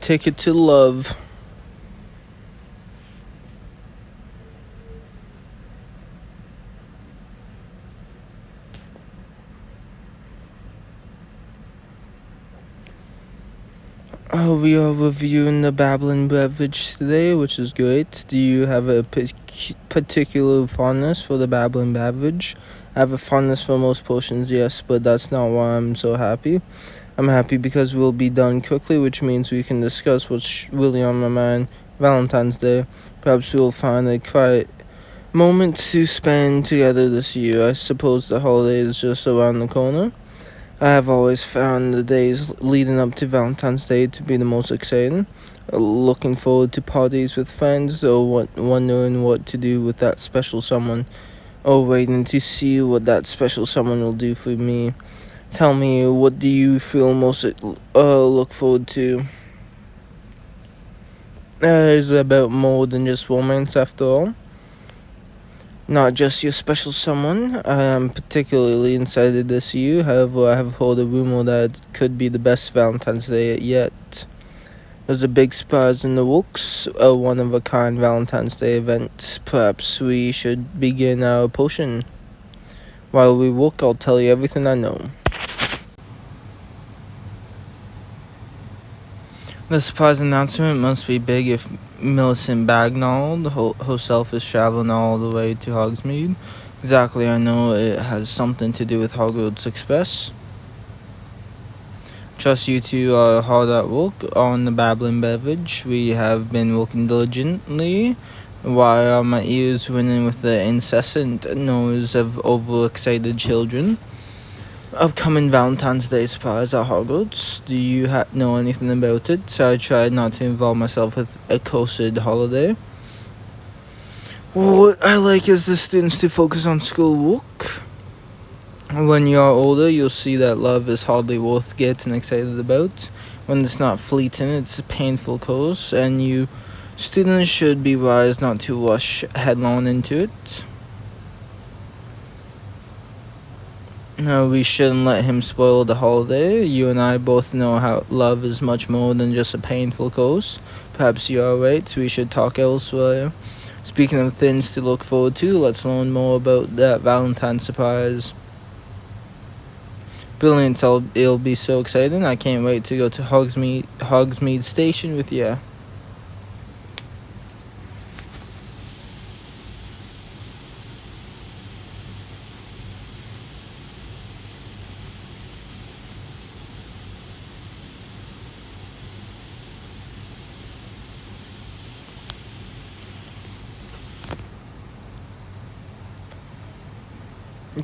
Ticket to Love. We are reviewing the Babylon beverage today, which is great. Do you have a particular fondness for the Babylon beverage? I have a fondness for most potions, yes, but that's not why I'm so happy. I'm happy because we'll be done quickly, which means we can discuss what's really on my mind. Valentine's Day. Perhaps we'll find a quiet moment to spend together this year. I suppose the holiday is just around the corner. I have always found the days leading up to Valentine's Day to be the most exciting. Looking forward to parties with friends, or wondering what to do with that special someone, or waiting to see what that special someone will do for me. Tell me, what do you feel most look forward to? Is it about more than just romance after all? Not just your special someone. I am particularly excited this year. However, I have heard a rumor that it could be the best Valentine's Day yet. There's a big surprise in the works, a one-of-a-kind Valentine's Day event. Perhaps we should begin our potion. While we work, I'll tell you everything I know. The surprise announcement must be big if Millicent Bagnold herself is traveling all the way to Hogsmeade. Exactly, I know it has something to do with Hogwarts Express. Trust you two are hard at work on the Babylon beverage. We have been working diligently. Why are my ears ringing with the incessant noise of overexcited children? Upcoming Valentine's Day surprise at Hogwarts. Do you know anything about it? So I tried not to involve myself with a cursed holiday. What I like is the students to focus on schoolwork. When you are older, you'll see that love is hardly worth getting excited about. When it's not fleeting, it's a painful course, and you students should be wise not to rush headlong into it. No, we shouldn't let him spoil the holiday. You and I both know how love is much more than just a painful course. Perhaps you are right, we should talk elsewhere. Speaking of things to look forward to, let's learn more about that Valentine's surprise. Brilliant, it'll be so exciting. I can't wait to go to Hogsmeade Station with you.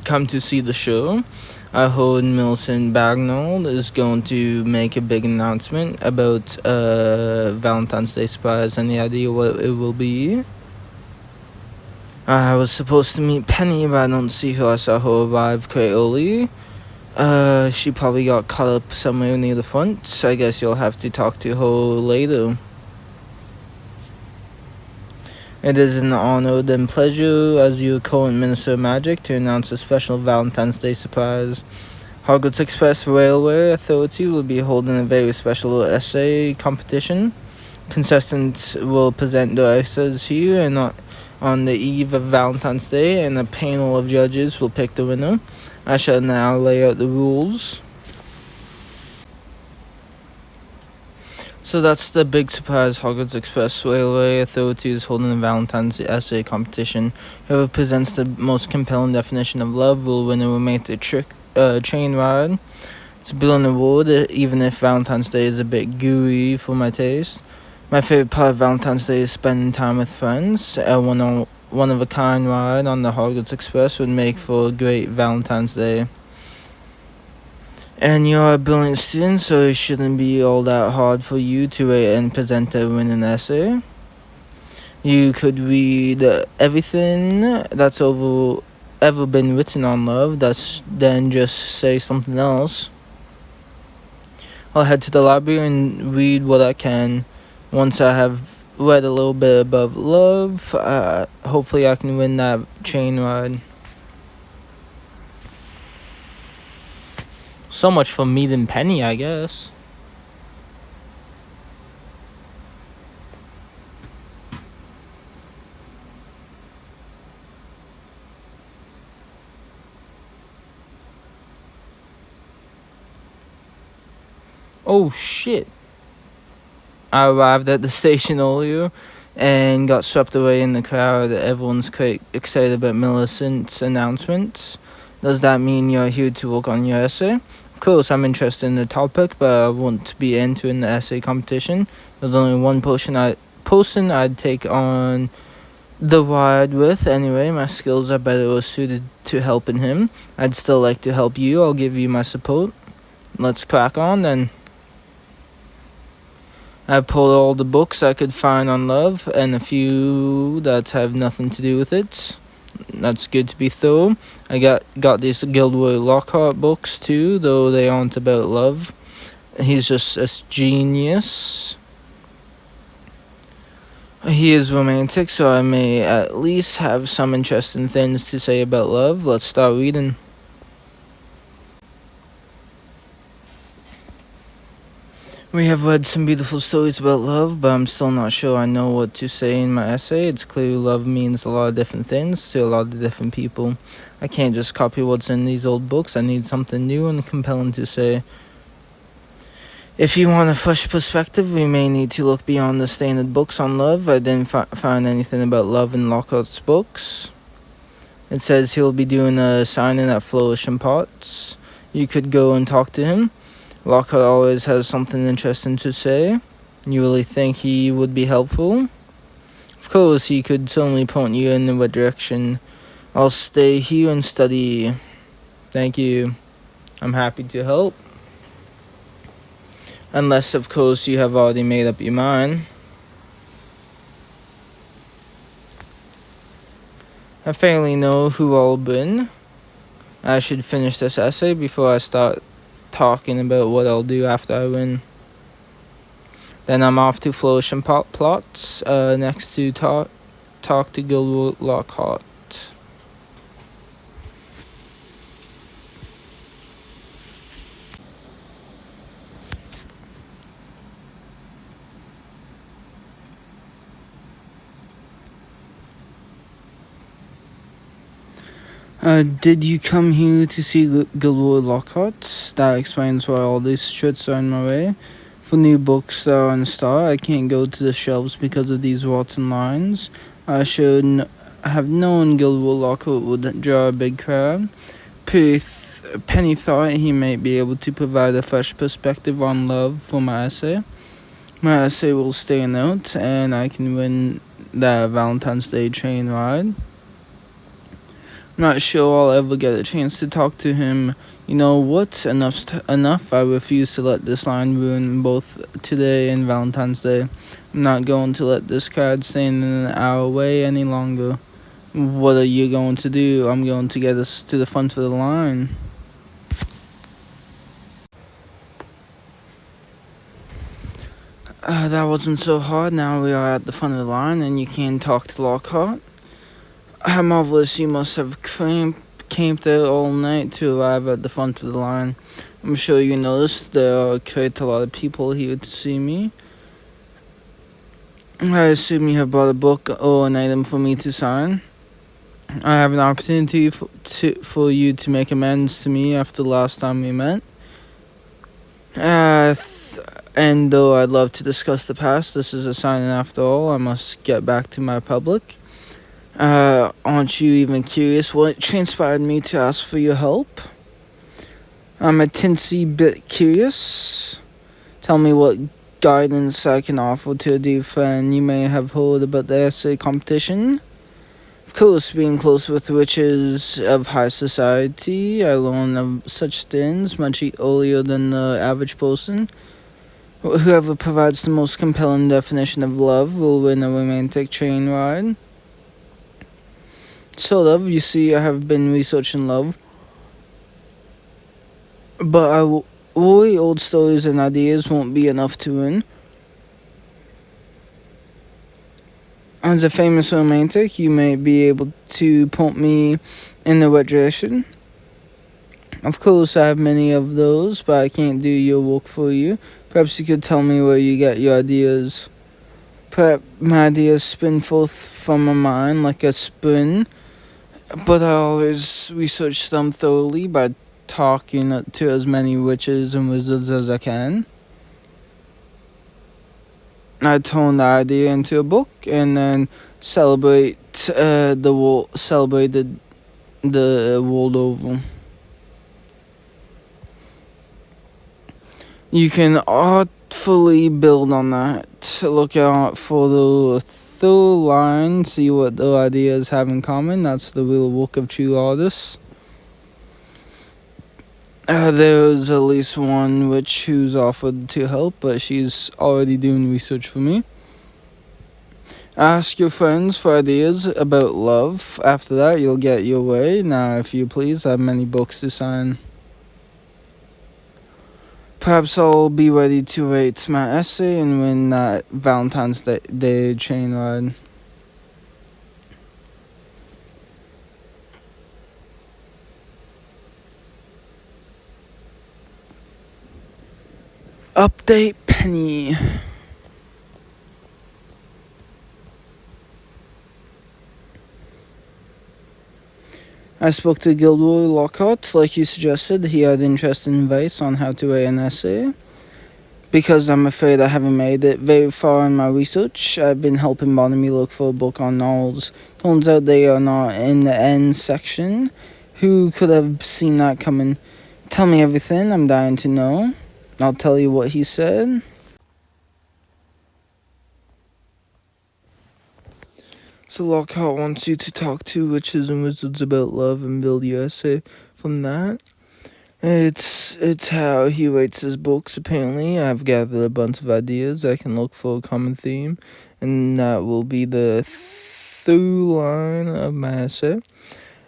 Come to see the show. I heard Millicent Bagnold is going to make a big announcement about Valentine's Day surprise. Any idea what it will be? I was supposed to meet Penny, but I don't see her. I saw her arrive quite early. She probably got caught up somewhere near the front. So I guess you'll have to talk to her later. It is an honor and pleasure as your current Minister of Magic to announce a special Valentine's Day surprise. Hogwarts Express Railway Authority will be holding a very special essay competition. Contestants will present their essays here and on the eve of Valentine's Day, and a panel of judges will pick the winner. I shall now lay out the rules. So that's the big surprise. Hogwarts Express Railway Authority is holding a Valentine's essay competition. Whoever presents the most compelling definition of love will win or make the train ride. It's a brilliant award, even if Valentine's Day is a bit gooey for my taste. My favorite part of Valentine's Day is spending time with friends. A one-of-a-kind ride on the Hogwarts Express would make for a great Valentine's Day. And you're a brilliant student, so it shouldn't be all that hard for you to write and present a winning essay. You could read everything that's ever been written on love, then just say something else. I'll head to the library and read what I can. Once I have read a little bit about love, hopefully I can win that train ride. So much for meeting Penny, I guess. Oh shit. I arrived at the station earlier and got swept away in the crowd. Everyone's quite excited about Millicent's announcements. Does that mean you're here to work on your essay? Of course, I'm interested in the topic, but I won't be entering the essay competition. There's only one person I'd take on the ride with anyway. My skills are better suited to helping him. I'd still like to help you. I'll give you my support. Let's crack on then. I pulled all the books I could find on love and a few that have nothing to do with it. That's good to be thorough. I got these Gilderoy Lockhart books too, though they aren't about love. He's just a genius. He is romantic, so I may at least have some interesting things to say about love. Let's start reading. We have read some beautiful stories about love, but I'm still not sure I know what to say in my essay. It's clear love means a lot of different things to a lot of different people. I can't just copy what's in these old books. I need something new and compelling to say. If you want a fresh perspective, we may need to look beyond the standard books on love. I didn't find anything about love in Lockhart's books. It says he'll be doing a signing at Flourish and Pots. You could go and talk to him. Lockhart always has something interesting to say. You really think he would be helpful? Of course, he could certainly point you in the right direction. I'll stay here and study. Thank you. I'm happy to help. Unless, of course, you have already made up your mind. I fairly know who I'll win. I should finish this essay before I start talking about what I'll do after I win. Then I'm off to Flourish and Plots, next to talk to Gilderoy Lockhart. Did you come here to see Gilderoy Lockhart? That explains why all these shirts are in my way. For new books that are in stock, I can't go to the shelves because of these rotten lines. I should have known Gilderoy Lockhart would draw a big crowd. Penny thought he might be able to provide a fresh perspective on love for my essay. My essay will stand out, and I can win that Valentine's Day train ride. I'm not sure I'll ever get a chance to talk to him. You know what? Enough. I refuse to let this line ruin both today and Valentine's Day. I'm not going to let this crowd stand in our way any longer. What are you going to do? I'm going to get us to the front of the line. That wasn't so hard. Now we are at the front of the line and you can talk to Lockhart. How marvelous you must have camped out all night to arrive at the front of the line. I'm sure you noticed there are quite a lot of people here to see me. I assume you have brought a book or an item for me to sign. I have an opportunity for you to make amends to me after the last time we met. And though I'd love to discuss the past, this is a signing after all. I must get back to my public. Aren't you even curious what transpired me to ask for your help? I'm a teensy bit curious. Tell me what guidance I can offer to a dear friend. You may have heard about the essay competition. Of course, being close with riches of high society, I learn of such things much earlier than the average person. Whoever provides the most compelling definition of love will win a romantic train ride. Sort of. You see, I have been researching love. But worry old stories and ideas won't be enough to win. As a famous romantic, you may be able to point me in the right direction. Of course, I have many of those, but I can't do your work for you. Perhaps you could tell me where you get your ideas. Perhaps my ideas spin forth from my mind like a spoon. But I always research them thoroughly by talking to as many witches and wizards as I can. I turn the idea into a book and then celebrate the world over. You can artfully build on that. Look out for the through line, see what the ideas have in common. That's the real work of true artists. There's at least one witch who's offered to help, but she's already doing research for me. Ask your friends for ideas about love. After that, you'll get your way. Now, if you please, I have many books to sign. Perhaps I'll be ready to write my essay and win that Valentine's Day train ride. Update Penny. I spoke to Gilderoy Lockhart, like you suggested. He had interest in advice on how to write an essay. Because I'm afraid I haven't made it very far in my research, I've been helping Bonamy look for a book on novels. Turns out they are not in the end section. Who could have seen that coming? Tell me everything, I'm dying to know. I'll tell you what he said. So Lockhart wants you to talk to witches and wizards about love and build your essay from that. It's how he writes his books, apparently. I've gathered a bunch of ideas. I can look for a common theme, and that will be the through line of my essay.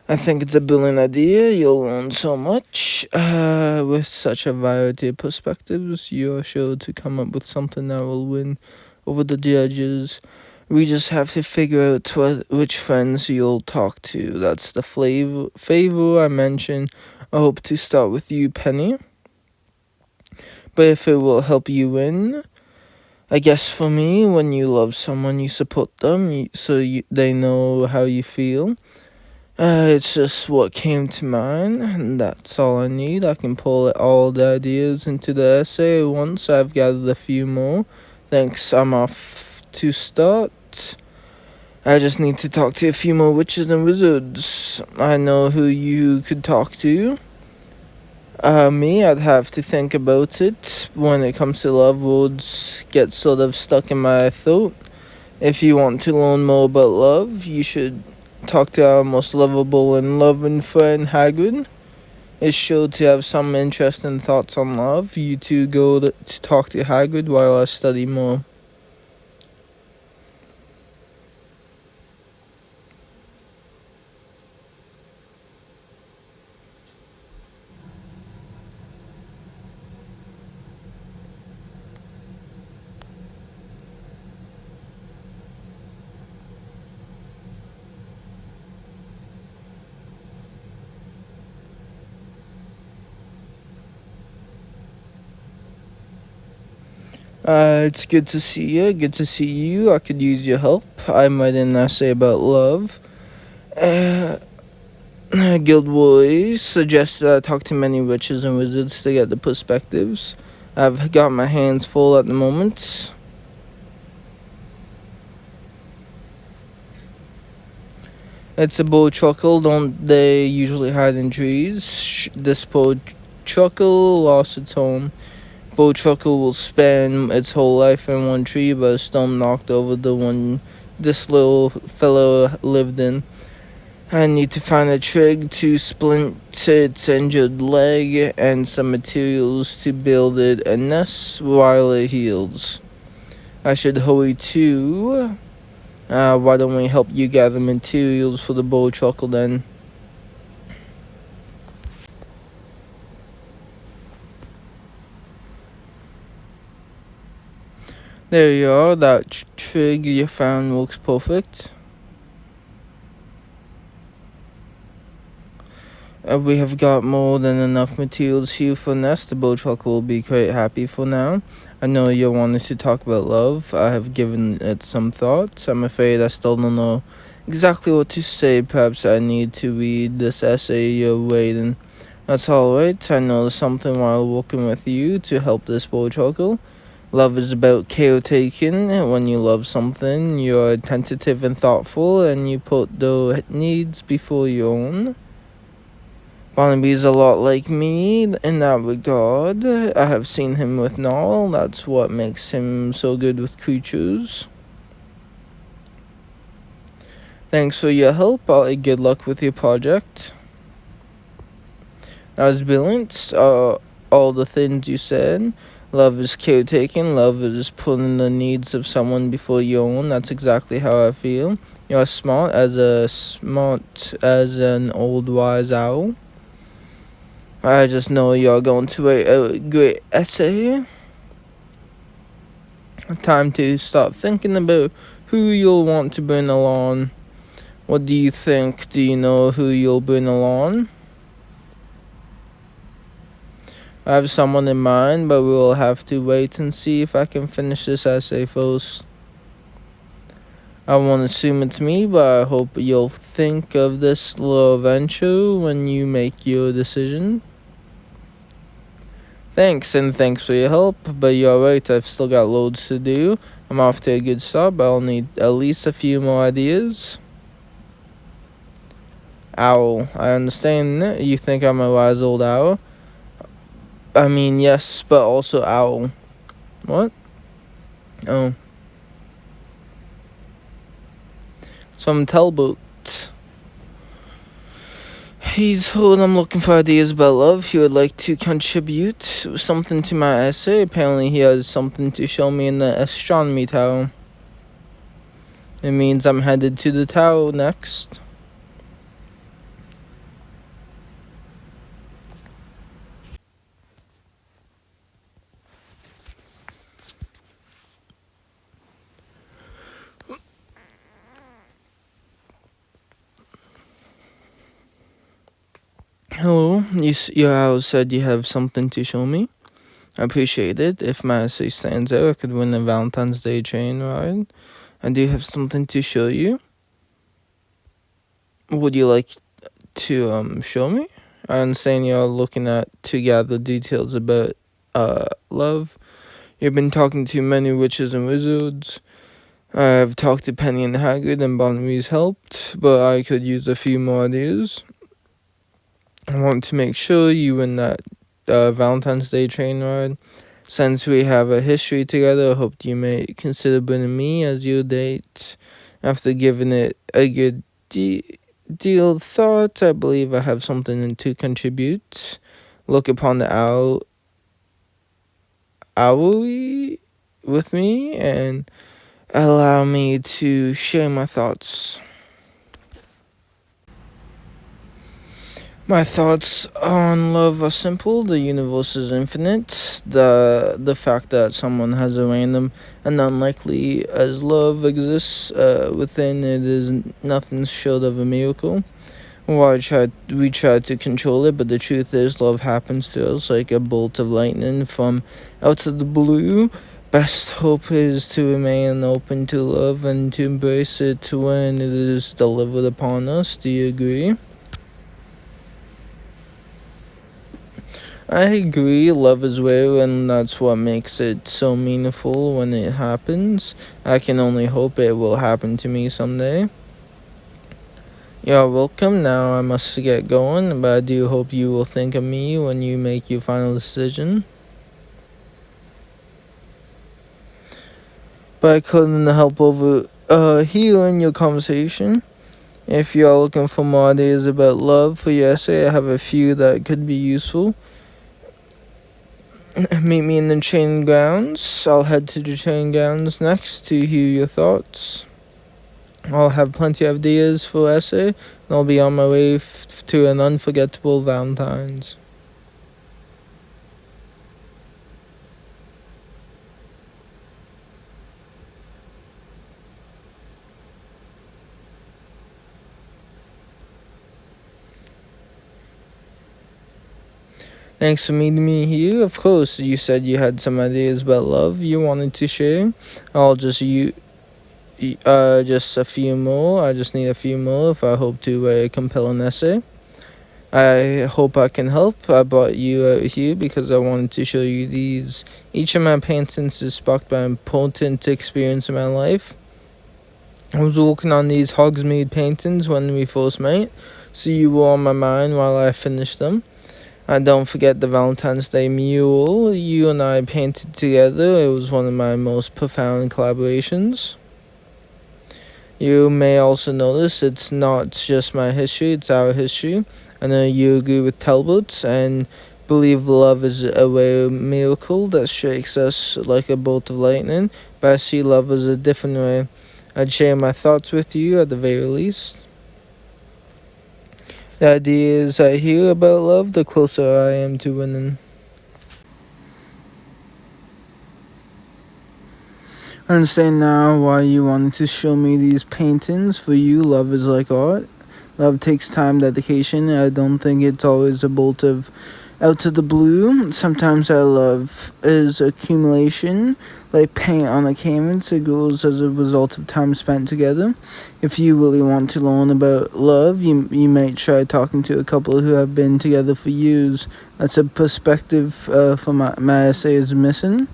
I think it's a brilliant idea. You'll learn so much. With such a variety of perspectives, you're sure to come up with something that will win over the judges. We just have to figure out which friends you'll talk to. That's the favor I mentioned. I hope to start with you, Penny. But if it will help you win, I guess for me, when you love someone, you support them they know how you feel. It's just what came to mind, and that's all I need. I can pull all the ideas into the essay once I've gathered a few more. Thanks, I'm off to start. I just need to talk to a few more witches and wizards. I know who you could talk to. Me, I'd have to think about it. When it comes to love, words get sort of stuck in my throat. If you want to learn more about love, you should talk to our most lovable and loving friend, Hagrid. Is sure to have some interesting thoughts on love. You two go to talk to Hagrid while I study more. It's good to see you. Good to see you. I could use your help. I'm writing an essay about love. Gilderoy suggested I talk to many witches and wizards to get the perspectives. I've got my hands full at the moment. It's a bowtruckle, don't they usually hide in trees? This bowtruckle lost its home. Bowtruckle will spend its whole life in one tree, but a stone knocked over the one this little fellow lived in. I need to find a twig to splint its injured leg and some materials to build it a nest while it heals. I should hurry too. Why don't we help you gather materials for the bowtruckle then? There you are, that twig you found looks perfect. We have got more than enough materials here for nest. The bowtruckle will be quite happy for now. I know you wanted to talk about love. I have given it some thought. I'm afraid I still don't know exactly what to say. Perhaps I need to read this essay you're waiting. That's alright. I know something while working with you to help this bowtruckle. Love is about caretaking. When you love something, you're attentive and thoughtful, and you put the needs before your own. Barnaby's a lot like me in that regard. I have seen him with Noel. That's what makes him so good with creatures. Thanks for your help. Good luck with your project. That was brilliant. All the things you said. Love is caretaking. Love is putting the needs of someone before your own. That's exactly how I feel. You're smart as an old wise owl. I just know you're going to write a great essay. Time to start thinking about who you'll want to bring along. What do you think? Do you know who you'll bring along? I have someone in mind, but we'll have to wait and see if I can finish this essay first. I won't assume it's me, but I hope you'll think of this little venture when you make your decision. Thanks for your help, but you're right, I've still got loads to do. I'm off to a good start, but I'll need at least a few more ideas. Owl, I understand you think I'm a wise old owl. I mean, yes, but also owl. What? Oh. It's from Talbot. He's heard I'm looking for ideas about love. He would like to contribute something to my essay. Apparently he has something to show me in the astronomy tower. It means I'm headed to the tower next. Hello, your house said you have something to show me. I appreciate it. If my essay stands out, I could win a Valentine's Day train ride. I do have something to show you. Would you like to show me? I understand you're looking to gather details about love. You've been talking to many witches and wizards. I've talked to Penny and Hagrid, and Barnaby's helped, but I could use a few more ideas. I want to make sure you win that Valentine's Day train ride. Since we have a history together, I hope you may consider bringing me as your date. After giving it a good deal of thought, I believe I have something to contribute. Look upon the owlie with me and allow me to share my thoughts. My thoughts on love are simple. The universe is infinite. The fact that someone has a random and unlikely as love exists within it is nothing short of a miracle. We try to control it, but the truth is love happens to us like a bolt of lightning from out of the blue. Best hope is to remain open to love and to embrace it when it is delivered upon us. Do you agree? I agree, love is rare, and that's what makes it so meaningful when it happens. I can only hope it will happen to me someday. You're welcome. Now I must get going, but I do hope you will think of me when you make your final decision. But I couldn't help hearing your conversation. If you are looking for more ideas about love for your essay, I have a few that could be useful. Meet me in the training grounds. I'll head to the training grounds next to hear your thoughts. I'll have plenty of ideas for essay, and I'll be on my way to an unforgettable Valentine's. Thanks for meeting me here. Of course, you said you had some ideas about love you wanted to share. I'll just a few more. I just need a few more if I hope to write a compelling essay. I hope I can help. I brought you out here because I wanted to show you these. Each of my paintings is sparked by an important experience in my life. I was working on these Hogsmeade paintings when we first met, so you were on my mind while I finished them. And don't forget the Valentine's Day mural you and I painted together. It was one of my most profound collaborations. You may also notice it's not just my history, it's our history. I know you agree with Talbot and believe love is a rare miracle that strikes us like a bolt of lightning, but I see love as a different way. I'd share my thoughts with you at the very least. The ideas I hear about love, the closer I am to winning. I understand now why you wanted to show me these paintings. For you, love is like art. Love takes time, dedication. I don't think it's always a bolt of out of the blue. Sometimes our love is accumulation, like paint on a canvas. It grows as a result of time spent together. If you really want to learn about love, you might try talking to a couple who have been together for years. That's a perspective for my essay is missing.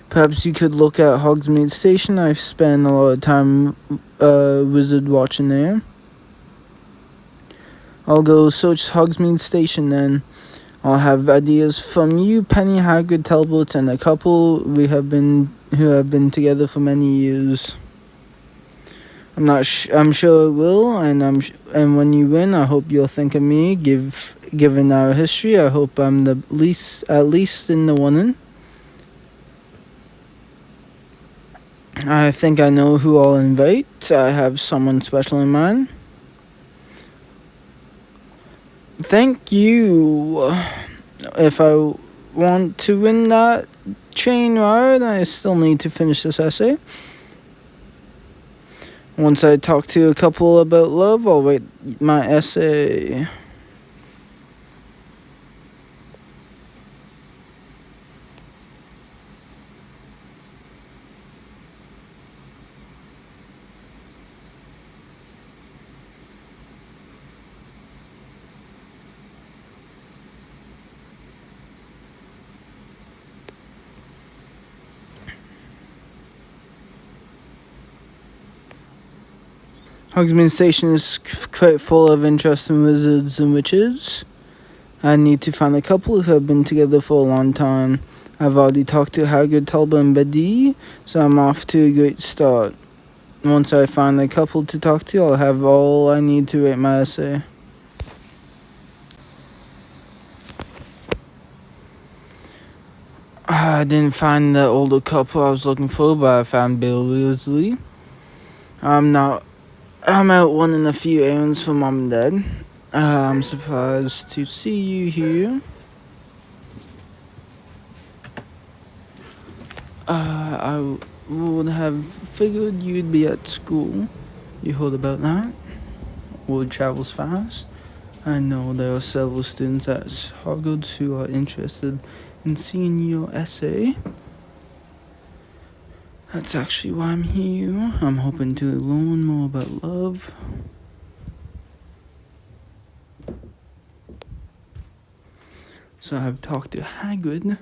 Perhaps you could look at Hogsmeade Station. I've spent a lot of time wizard watching there. I'll go search Hogsmeade Station then. I'll have ideas from you, Penny, Hagrid, Talbot, and a couple who have been together for many years. I'm sure it will, and when you win, I hope you'll think of me. Given our history, I hope I'm at least in the running. I think I know who I'll invite. I have someone special in mind. Thank you. If I want to win that train ride, I still need to finish this essay. Once I talk to a couple about love, I'll write my essay. Hogsmeade Station is quite full of interesting wizards and witches. I need to find a couple who have been together for a long time. I've already talked to Hagrid, Talbot, and Betty, so I'm off to a great start. Once I find a couple to talk to, I'll have all I need to write my essay. I didn't find the older couple I was looking for, but I found Bill Weasley. I'm out running a few errands for Mom and Dad. I'm surprised to see you here. I would have figured you'd be at school. You heard about that? Word travels fast. I know there are several students at Hogwarts who are interested in seeing your essay. That's actually why I'm here. I'm hoping to learn more about love. So I've talked to Hagrid.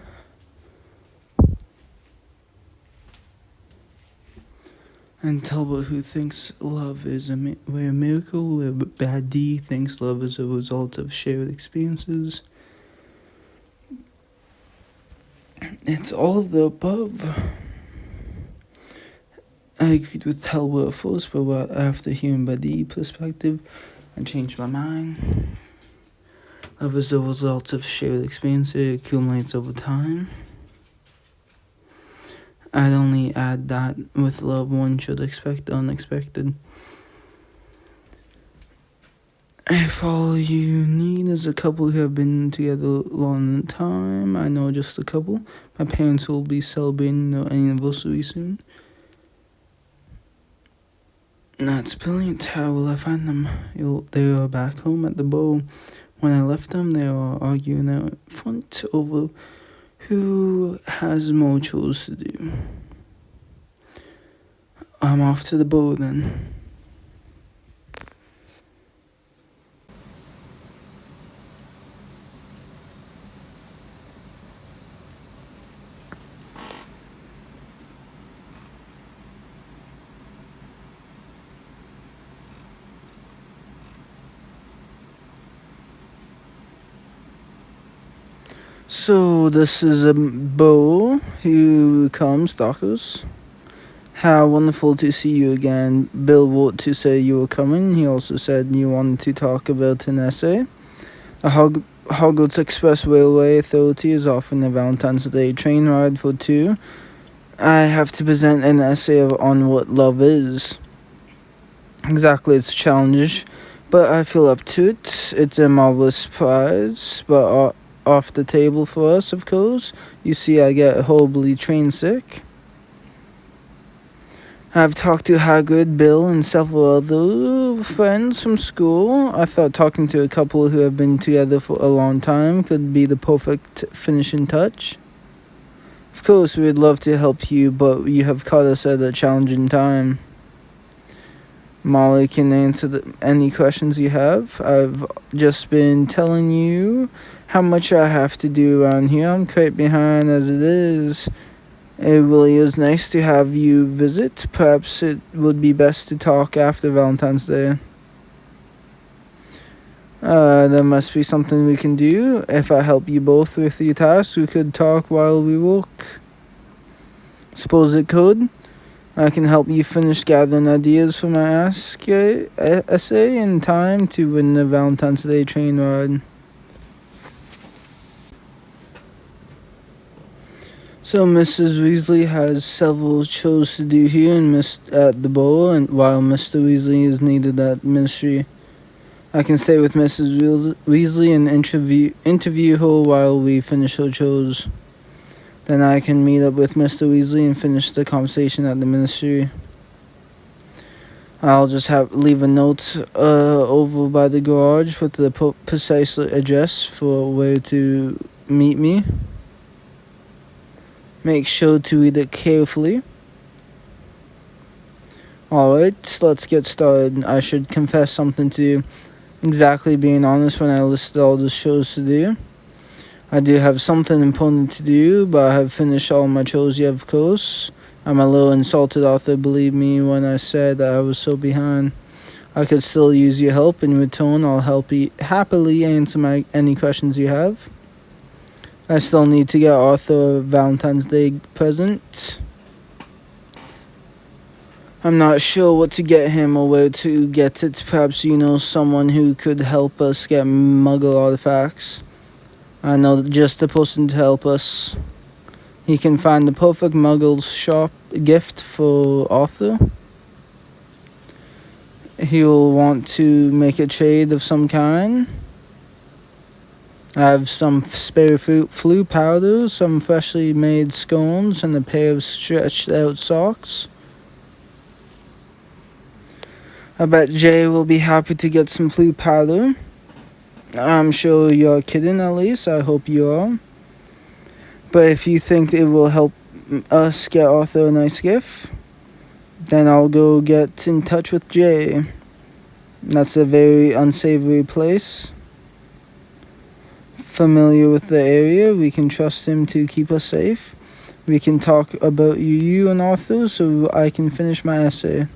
And Talbot, who thinks love is a miracle, where Bad D thinks love is a result of shared experiences. It's all of the above. I agreed with Talbot at first, but after hearing Bad D perspective, I changed my mind. Love is the result of shared experience. It accumulates over time. I'd only add that with love one should expect the unexpected. If all you need is a couple who have been together a long time, I know just a couple. My parents will be celebrating their anniversary soon. That's brilliant. How will I find them? They are back home at the bow. When I left them, they were arguing out front over who has more chores to do. I'm off to the bow then. So this is a Bo who comes, Darkos. How wonderful to see you again. Bill wrote to say you were coming. He also said you wanted to talk about an essay. The Hogwarts Express Railway Authority is offering a Valentine's Day train ride for two. I have to present an essay on what love is. Exactly, it's a challenge, but I feel up to it. It's a marvelous prize, but off the table for us, of course. You see, I get horribly train sick. I've talked to Hagrid, Bill, and several other friends from school. I thought talking to a couple who have been together for a long time could be the perfect finishing touch. Of course, we'd love to help you, but you have caught us at a challenging time. Molly can answer any questions you have. I've just been telling you how much I have to do around here. I'm quite behind as it is. It really is nice to have you visit. Perhaps it would be best to talk after Valentine's Day. There must be something we can do. If I help you both with your tasks, we could talk while we work. Suppose it could. I can help you finish gathering ideas for my essay in time to win the Valentine's Day train ride. So Mrs. Weasley has several chores to do here at the bowl, and while Mr. Weasley is needed at Ministry, I can stay with Mrs. Weasley and interview her while we finish her chores. Then I can meet up with Mr. Weasley and finish the conversation at the Ministry. I'll just leave a note over by the garage with the precise address for where to meet me. Make sure to read it carefully. Alright, let's get started. I should confess something to you. Exactly being honest when I listed all the shows to do. I do have something important to do, but I have finished all my chores yet, of course. I'm a little insulted, Arthur, believe me, when I said that I was so behind. I could still use your help. In return, I'll happily answer any questions you have. I still need to get Arthur a Valentine's Day present. I'm not sure what to get him or where to get it. Perhaps you know someone who could help us get Muggle artifacts. I know just the person to help us. He can find the perfect Muggle shop gift for Arthur. He'll want to make a trade of some kind. I have some spare flu powder, some freshly made scones, and a pair of stretched out socks. I bet Jay will be happy to get some flu powder. I'm sure you're kidding, at least. I hope you are. But if you think it will help us get Arthur a nice gift, then I'll go get in touch with Jay. That's a very unsavory place. Familiar with the area, we can trust him to keep us safe. We can talk about you and Arthur so I can finish my essay.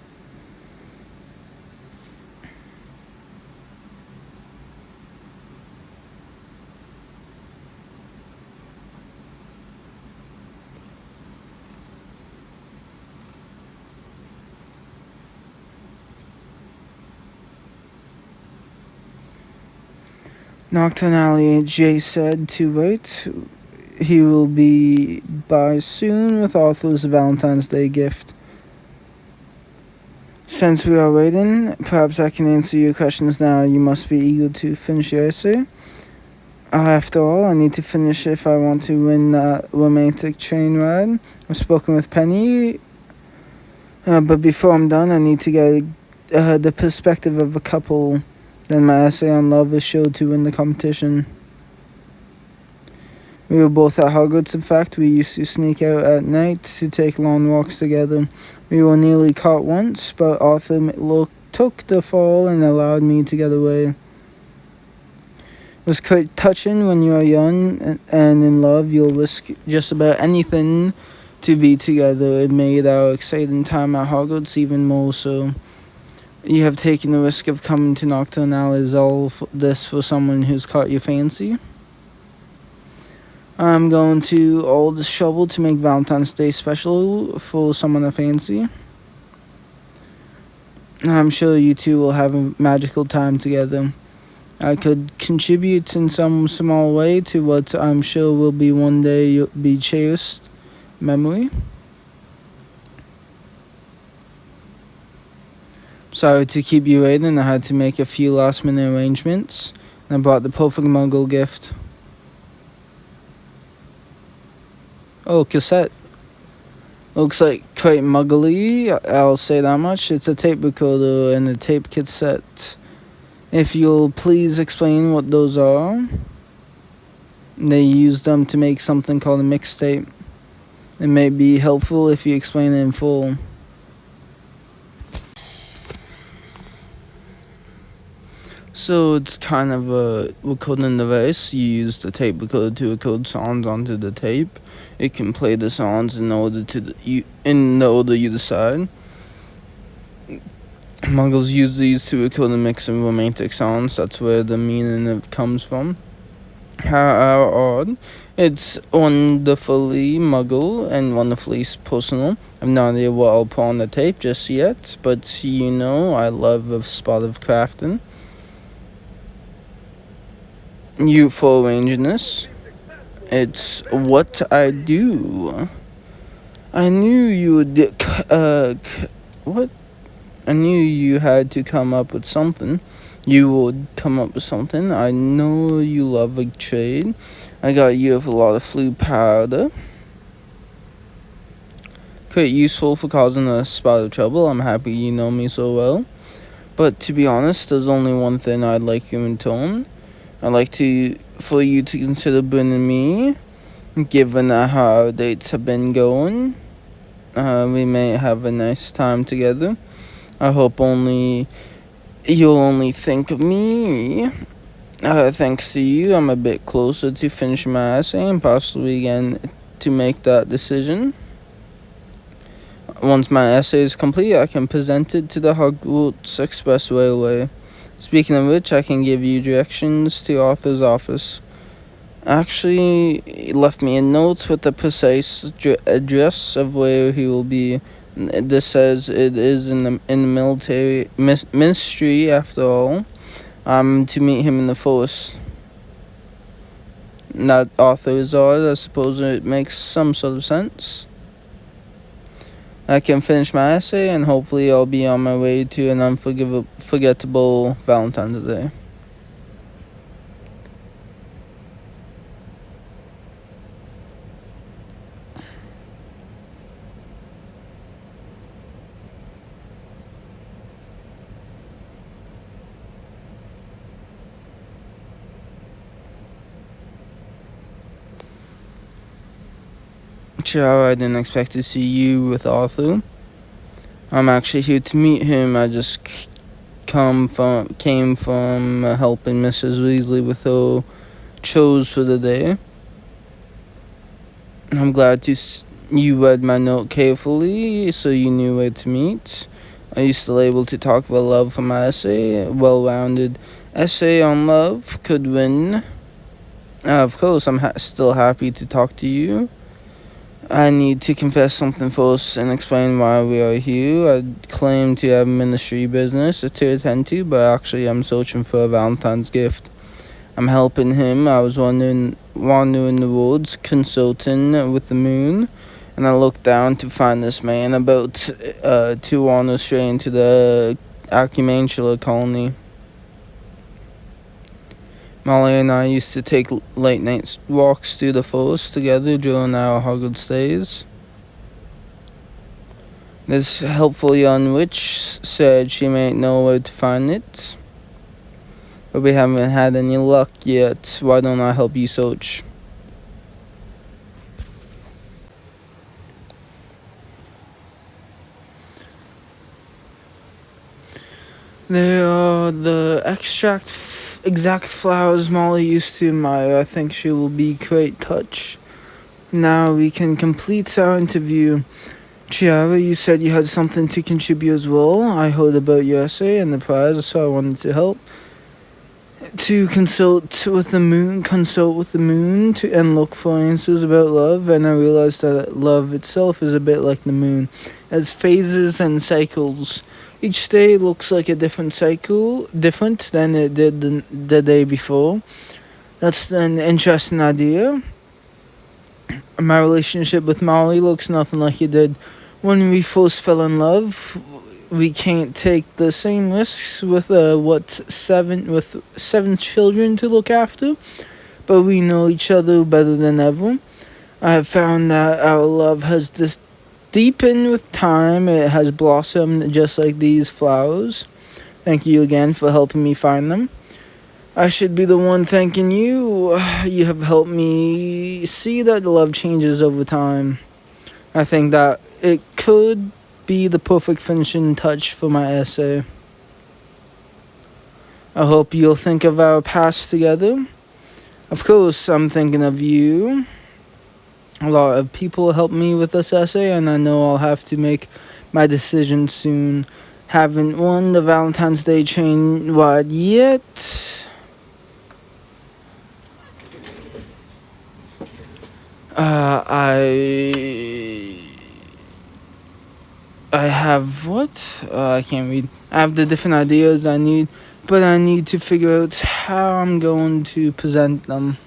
Nocturne Alley, Jay said to wait. He will be by soon with Arthur's Valentine's Day gift. Since we are waiting, perhaps I can answer your questions now. You must be eager to finish your essay. After all, I need to finish if I want to win that romantic train ride. I've spoken with Penny, but before I'm done, I need to get the perspective of a couple. Then my essay on love is sure to win the competition. We were both at Hogwarts. In fact, we used to sneak out at night to take long walks together. We were nearly caught once, but Arthur took the fall and allowed me to get away. It was quite touching. When you are young and in love, you'll risk just about anything to be together. It made our exciting time at Hogwarts even more so. You have taken the risk of coming to Nocturne Alley. Is all this for someone who's caught your fancy? I'm going to all this trouble to make Valentine's Day special for someone I fancy. I'm sure you two will have a magical time together. I could contribute in some small way to what I'm sure will be one day you'll be cherished memory. Sorry to keep you waiting. I had to make a few last minute arrangements, and I brought the perfect muggle gift. Oh, cassette. Looks like quite muggly, I'll say that much. It's a tape recorder and a tape cassette. If you'll please explain what those are. They use them to make something called a mixtape. It may be helpful if you explain it in full. So it's kind of a recording device. You use the tape recorder to record songs onto the tape. It can play the songs in the order you decide. Muggles use these to record a mix of romantic songs. That's where the meaning of comes from. How odd. It's wonderfully muggle and wonderfully personal. I have no idea what I'll put on the tape just yet, but you know I love a spot of crafting. You for arranging this. It's what I do. I knew you would, what? I knew you had to come up with something. You would come up with something. I know you love a trade. I got you with a lot of flu powder. Quite useful for causing a spot of trouble. I'm happy you know me so well. But to be honest, there's only one thing I'd like you in return. I'd like for you to consider bringing me, given how our dates have been going. We may have a nice time together. I hope you'll only think of me. Thanks to you, I'm a bit closer to finishing my essay and possibly again to make that decision. Once my essay is complete, I can present it to the Hogwarts Express Railway. Speaking of which, I can give you directions to Arthur's office. Actually, he left me a note with the precise address of where he will be. This says it is in the military ministry after all. I'm to meet him in the forest. Not Arthur's ours. I suppose it makes some sort of sense. I can finish my essay and hopefully I'll be on my way to an unforgettable Valentine's Day. Sure, I didn't expect to see you with Arthur. I'm actually here to meet him. I just came from helping Mrs. Weasley with her chores for the day. I'm glad you read my note carefully, so you knew where to meet. Are you still able to talk about love for my essay? A well-rounded essay on love could win. Of course, I'm still happy to talk to you. I need to confess something first and explain why we are here. I claim to have ministry business to attend to, but actually I'm searching for a Valentine's gift. I'm helping him. I was wandering the woods, consulting with the moon, and I looked down to find this man about to wander straight into the Acumantula colony. Molly and I used to take late night walks through the forest together during our Hogwarts stays. This helpful young witch said she might know where to find it, but we haven't had any luck yet. Why don't I help you search? There are the exact flowers Molly used to admire. I think she will be great touch. Now we can complete our interview. Chiara, you said you had something to contribute as well. I heard about your essay and the prize, so I wanted to help. to consult with the moon and look for answers about love, and I realized that love itself is a bit like the moon, as phases and cycles. Each day looks like a different cycle, different than it did the day before. That's an interesting idea. My relationship with Molly looks nothing like it did when we first fell in love. We can't take the same risks with seven children to look after, but we know each other better than ever. I have found that our love has just deepened with time. It has blossomed just like these flowers. Thank you again for helping me find them. I should be the one thanking you. You have helped me see that love changes over time. I think that it could be the perfect finishing touch for my essay. I hope you'll think of our past together. Of course, I'm thinking of you. A lot of people helped me with this essay, and I know I'll have to make my decision soon. Haven't won the Valentine's Day train ride yet. I have what? I can't read. I have the different ideas I need, but I need to figure out how I'm going to present them.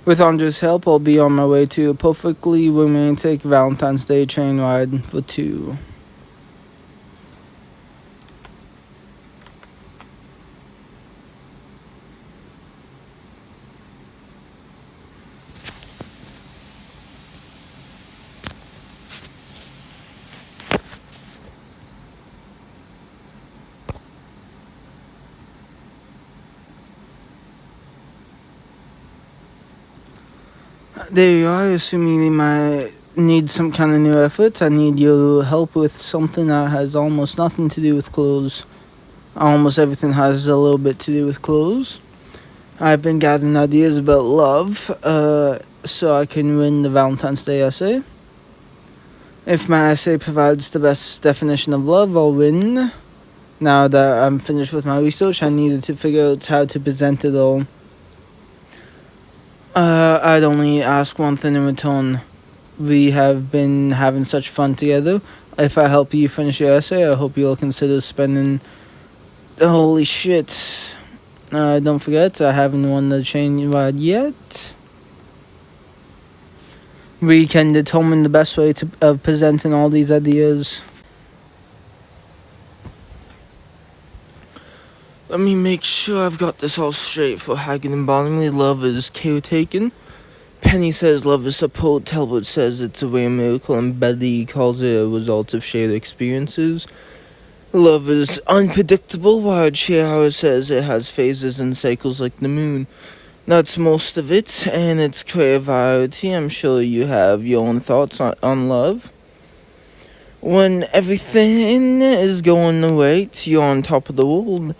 With Andre's help, I'll be on my way to a perfectly romantic Valentine's Day train ride for two. There you are, assuming you might need some kind of new effort. I need your help with something that has almost nothing to do with clothes. Almost everything has a little bit to do with clothes. I've been gathering ideas about love, so I can win the Valentine's Day essay. If my essay provides the best definition of love, I'll win. Now that I'm finished with my research, I needed to figure out how to present it all. I'd only ask one thing in return. We have been having such fun together. If I help you finish your essay, I hope you'll consider spending... Holy shit. Don't forget, I haven't won the train ride yet. We can determine the best way of presenting all these ideas. Let me make sure I've got this all straight for Haggard and Bottomley. Love is caretaken. Penny says love is support. Talbot says it's a rare miracle, and Betty calls it a result of shared experiences. Love is unpredictable, while Chihara says it has phases and cycles like the moon. That's most of it, and it's clear variety. I'm sure you have your own thoughts on love. When everything is going right, you're on top of the world.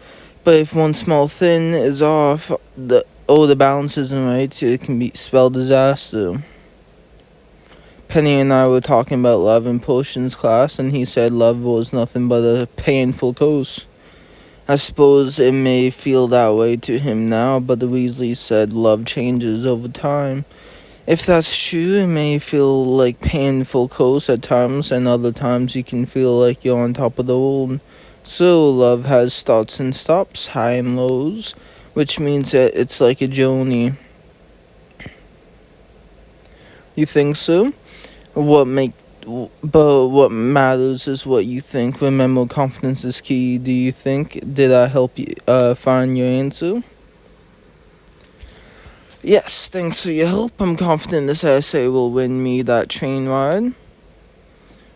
But if one small thing is off, the balance isn't right, it can spell disaster. Penny and I were talking about love in potions class, and he said love was nothing but a painful curse. I suppose it may feel that way to him now, but the Weasleys said love changes over time. If that's true, it may feel like painful curse at times, and other times you can feel like you're on top of the world. So, love has starts and stops, high and lows, which means that it's like a journey. You think so? What matters is what you think. Remember, confidence is key. Do you think? Did I help you find your answer? Yes, thanks for your help. I'm confident this essay will win me that train ride.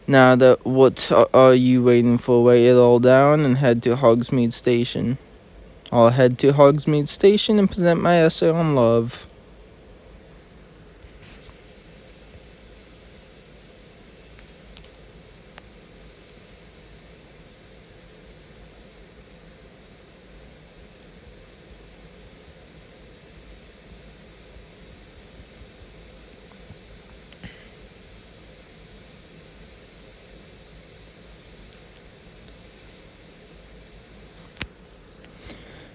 Now that what are you waiting for? Write it all down and head to Hogsmeade Station. I'll head to Hogsmeade Station and present my essay on love.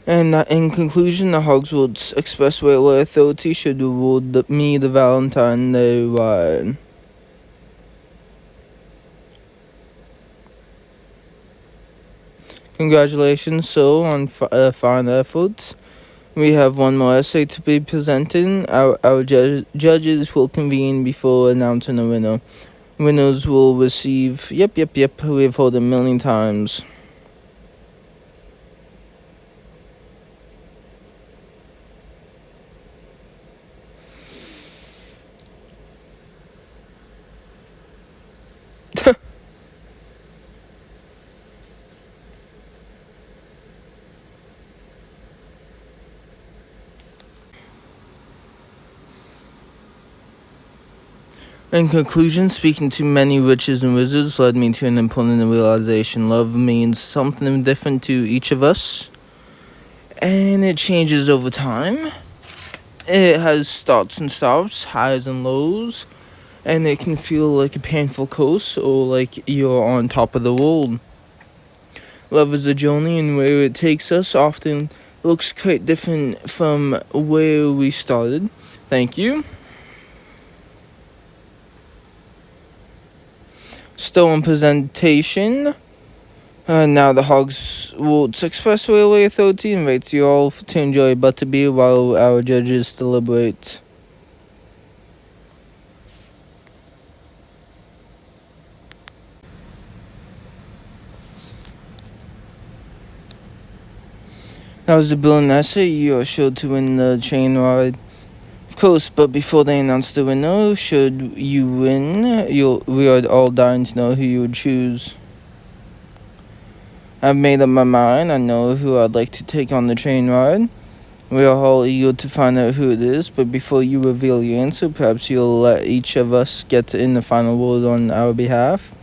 And in conclusion, the Hogwarts Expressway Authority should reward me the Valentine Day ride. Congratulations, so on fine efforts. We have one more essay to be presented. Our judges will convene before announcing the winner. Winners will receive. Yep. We've heard a million times. In conclusion, speaking to many witches and wizards led me to an important realization. Love means something different to each of us, and it changes over time. It has starts and stops, highs and lows, and it can feel like a painful coast or like you're on top of the world. Love is a journey, and where it takes us often looks quite different from where we started. Thank you. Still on presentation. Now the Hogwarts Express Railway Authority invites you all to enjoy butterbeer while our judges deliberate. That was the bill and essay. You are sure to win the train ride. Of course, but before they announce the winner, should you win, we are all dying to know who you would choose. I've made up my mind. I know who I'd like to take on the train ride. We are all eager to find out who it is, but before you reveal your answer, perhaps you'll let each of us get in the final word on our behalf.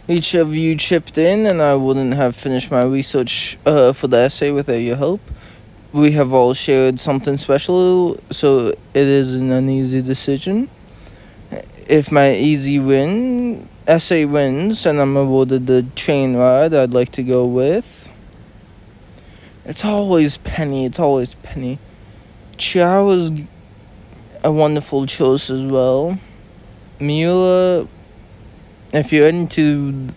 Each of you chipped in, and I wouldn't have finished my research for the essay without your help. We have all shared something special, so it isn't an easy decision. If my essay wins, and I'm awarded the train ride I'd like to go with. It's always Penny. Chow is a wonderful choice as well. Mula, if you're into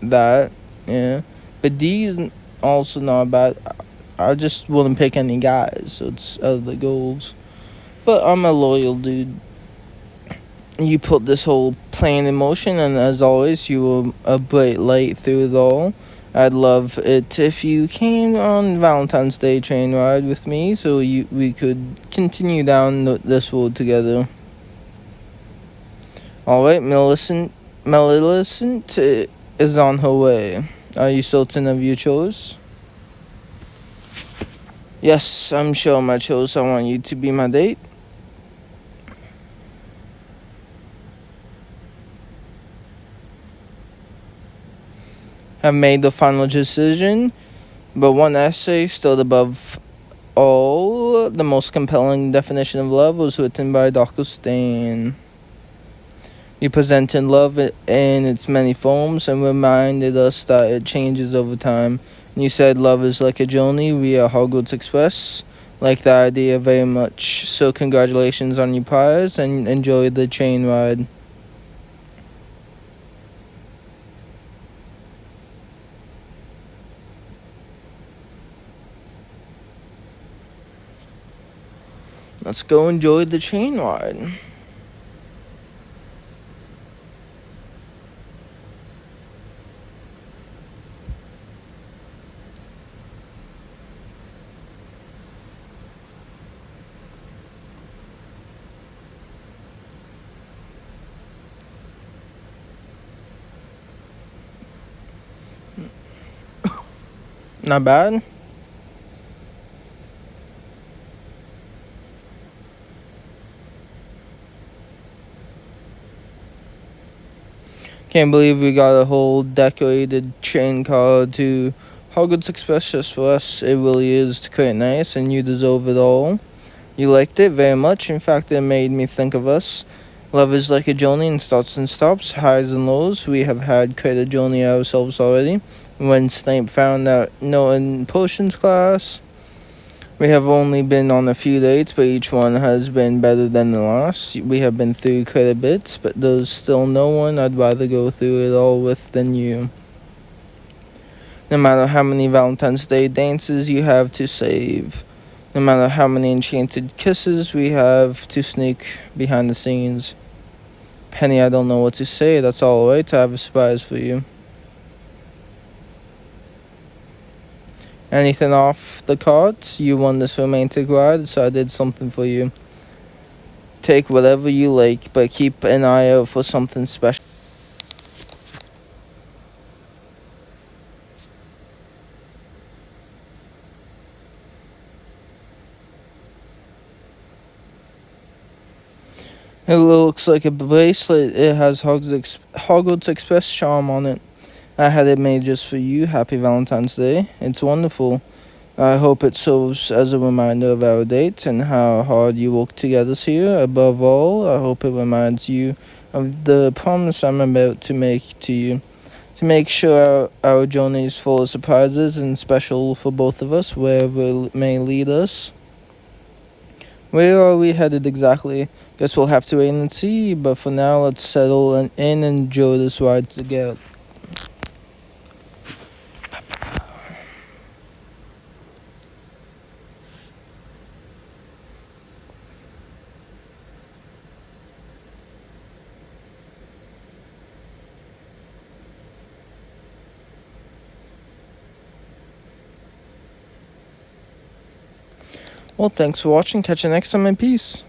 that, yeah. But D is also not bad. I just wouldn't pick any guys, so it's out of the goals. But I'm a loyal dude. You put this whole plan in motion, and as always, you were a bright light through it all. I'd love it if you came on Valentine's Day train ride with me, so we could continue down this road together. Alright, Millicent is on her way. Are you certain of your choice? Yes, I'm sure of my choice. I want you to be my date. Have made the final decision, but one essay stood above all. The most compelling definition of love was written by Dr. Stan. You presented love in its many forms and reminded us that it changes over time. And you said love is like a journey. We are Hogwarts Express. Like the idea very much. So congratulations on your prize and enjoy the train ride. Let's go enjoy the train ride. Not bad. Can't believe we got a whole decorated train car to Hogwarts Express just for us. It really is quite nice, and you deserve it all. You liked it very much. In fact, it made me think of us. Love is like a journey and starts and stops, highs and lows. We have had quite a journey ourselves already. When Snape found out no in potions class, we have only been on a few dates, but each one has been better than the last. We have been through quite a bit, but there's still no one I'd rather go through it all with than you. No matter how many Valentine's Day dances you have to save, no matter how many enchanted kisses we have to sneak behind the scenes. Penny, I don't know what to say. That's all right. I have a surprise for you. Anything off the cards? You won this romantic ride, so I did something for you. Take whatever you like, but keep an eye out for something special. It looks like a bracelet. It has Hogwarts Express charm on it. I had it made just for you. Happy Valentine's Day. It's wonderful. I hope it serves as a reminder of our date and how hard you work together here. Above all, I hope it reminds you of the promise I'm about to make to you. To make sure our journey is full of surprises and special for both of us, wherever it may lead us. Where are we headed exactly? Guess we'll have to wait and see, but for now, let's settle in and enjoy this ride together. Well, thanks for watching. Catch you next time, and peace.